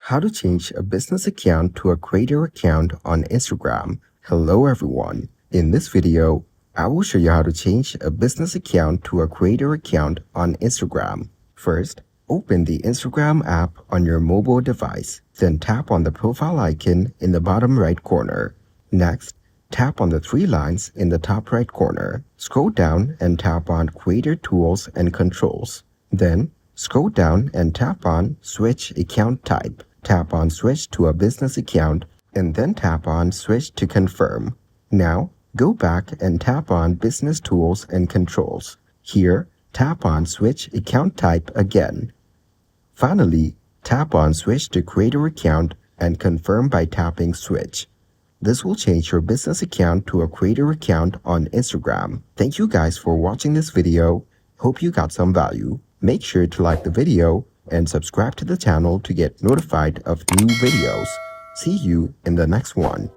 How to change a business account to a creator account on Instagram. Hello everyone. In this video, I will show you how to change a business account to a creator account on Instagram. First, open the Instagram app on your mobile device. Then tap on the profile icon in the bottom right corner. Next, tap on the three lines in the top right corner. Scroll down and tap on Creator Tools and Controls. Then, scroll down and tap on Switch Account Type. Tap on Switch to a business account and then tap on Switch to confirm. Now, go back and tap on Business Tools and Controls. Here, tap on Switch Account Type again. Finally, tap on Switch to Creator Account and confirm by tapping Switch. This will change your business account to a creator account on Instagram. Thank you guys for watching this video. Hope you got some value. Make sure to like the video and subscribe to the channel to get notified of new videos. See you in the next one.